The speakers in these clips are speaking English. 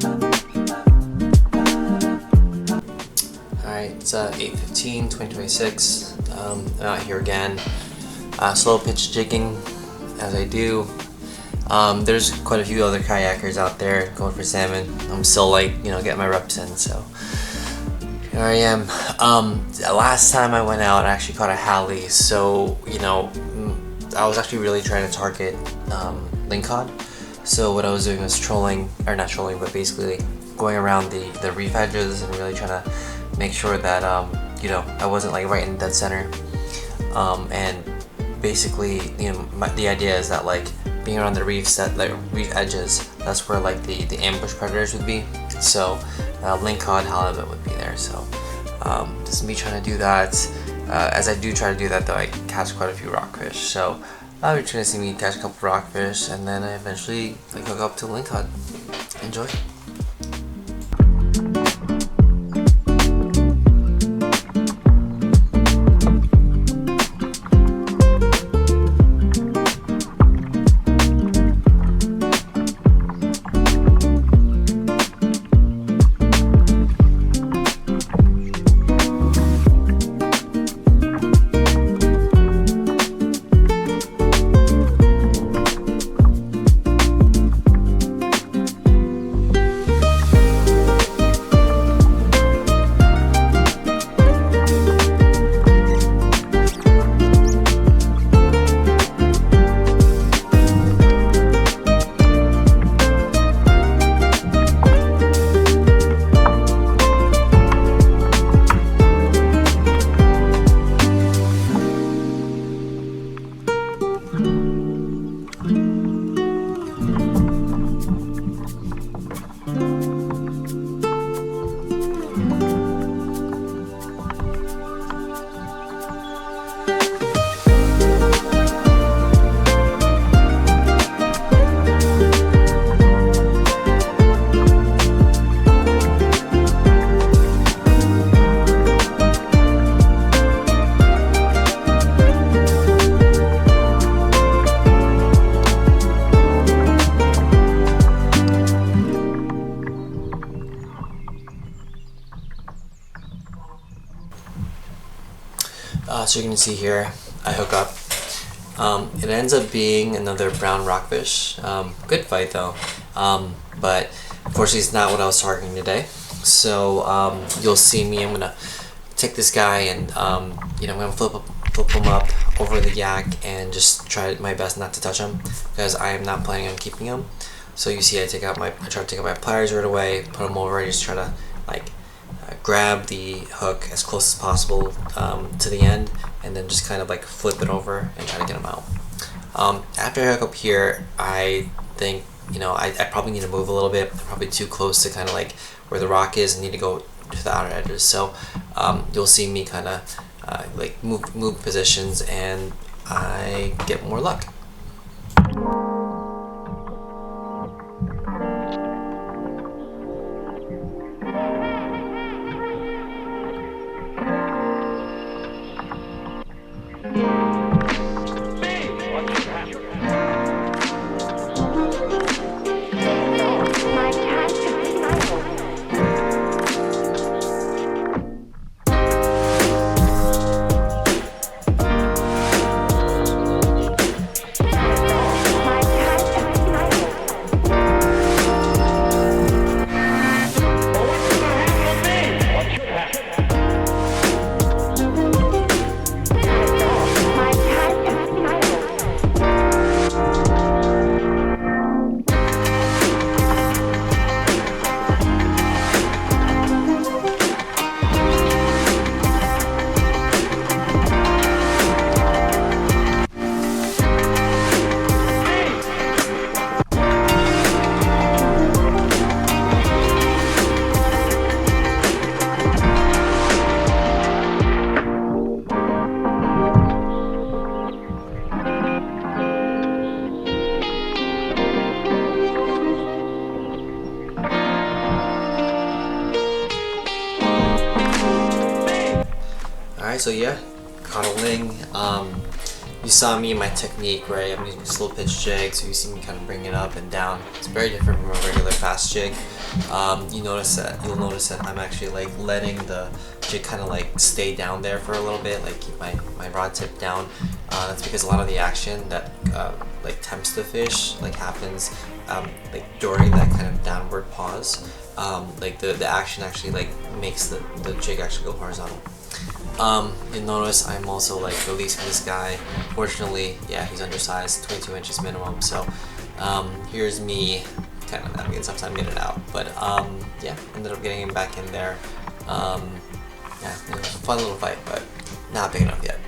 Alright, it's 8:15, 2026. I'm out here again, slow pitch jigging as I do. There's quite a few other kayakers out there going for salmon. I'm still getting my reps in, so here I am. Last time I went out, I actually caught a haole, so I was actually really trying to target Lingcod. So what I was doing was not trolling, but basically going around the reef edges and really trying to make sure that I wasn't right in dead center. And basically, the idea is that being around the reefs, reef edges, that's where the ambush predators would be. So Lingcod, halibut would be there. So just me trying to do that. As I do try to do that, though, I catch quite a few rockfish. So you're trying to see me catch a couple rockfish, and then I eventually hook up to Lingcod. Enjoy. So you can see here, I hook up. It ends up being another brown rockfish. Good fight though, but unfortunately it's not what I was targeting today. So you'll see me. I'm gonna take this guy and I'm gonna flip him up over the yak and just try my best not to touch him because I am not planning on keeping him. So you see, I try to take out my pliers right away, put him over, and just try to grab the hook as close as possible to the end, and then just kind of flip it over and try to get him out. After I hook up here, I think I probably need to move a little bit. I'm probably too close to kind of where the rock is and need to go to the outer edges. So you'll see me kind of move positions and I get more luck. Alright, so yeah, caught a ling. you saw me in my technique, right? I'm using a slow pitch jig, so you see me kind of bring it up and down. It's very different from a regular fast jig. You'll notice that I'm actually like letting the jig kind of like stay down there for a little bit, like keep my rod tip down. That's because a lot of the action that like tempts the fish like happens like during that kind of downward pause. Like the action actually like makes the jig actually go horizontal. You'll notice I'm also like releasing this guy. Fortunately, yeah, he's undersized, 22 inches minimum. So here's me kind of navigating sometimes get it out. But yeah, ended up getting him back in there. Yeah, it was a fun little fight, but not big enough yet.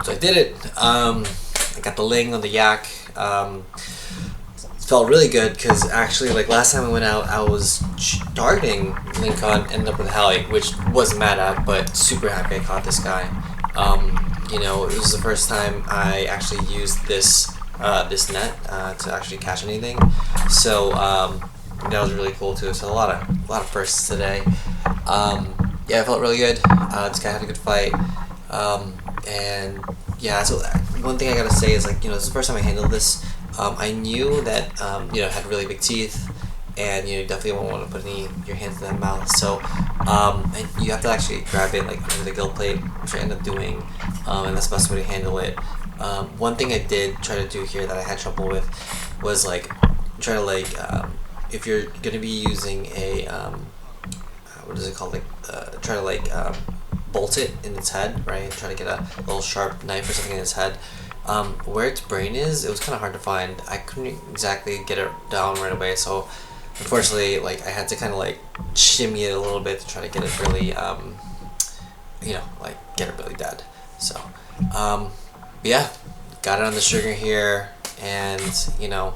So I did it. I got the ling on the yak. Felt really good because actually, like last time I went out, I was targeting Lingcod, ended up with a heli, which wasn't mad at, but super happy I caught this guy. You know, it was the first time I actually used this this net to actually catch anything. So that was really cool too. So a lot of firsts today. Yeah, it felt really good. This guy had a good fight. And yeah, so one thing I gotta say is, like, you know, this is the first time I handled this. I knew that you know, it had really big teeth, and you know, you definitely won't want to put your hands in that mouth. So and you have to actually grab it like under the gill plate, which I ended up doing, and that's the best way to handle it. One thing I did try to do here that I had trouble with was like try to like if you're gonna be using a what is it called, like try to like bolt it in its head, right? Try to get a little sharp knife or something in its head. Where its brain is, it was kind of hard to find. I couldn't exactly get it down right away, so unfortunately, like, I had to kind of like shimmy it a little bit to try to get it really, you know, like get it really dead. So, yeah, got it on the sugar here, and you know,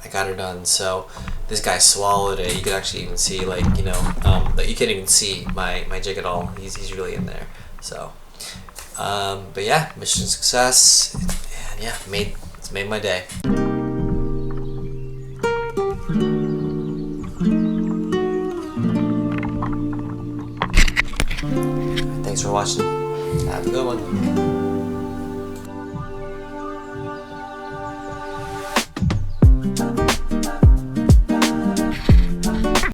I got her done. So this guy swallowed it. You could actually even see, like, you know, but you can't even see my jig at all. He's really in there. So, but yeah, mission success, and yeah, it's made my day. Thanks for watching. Have a good one.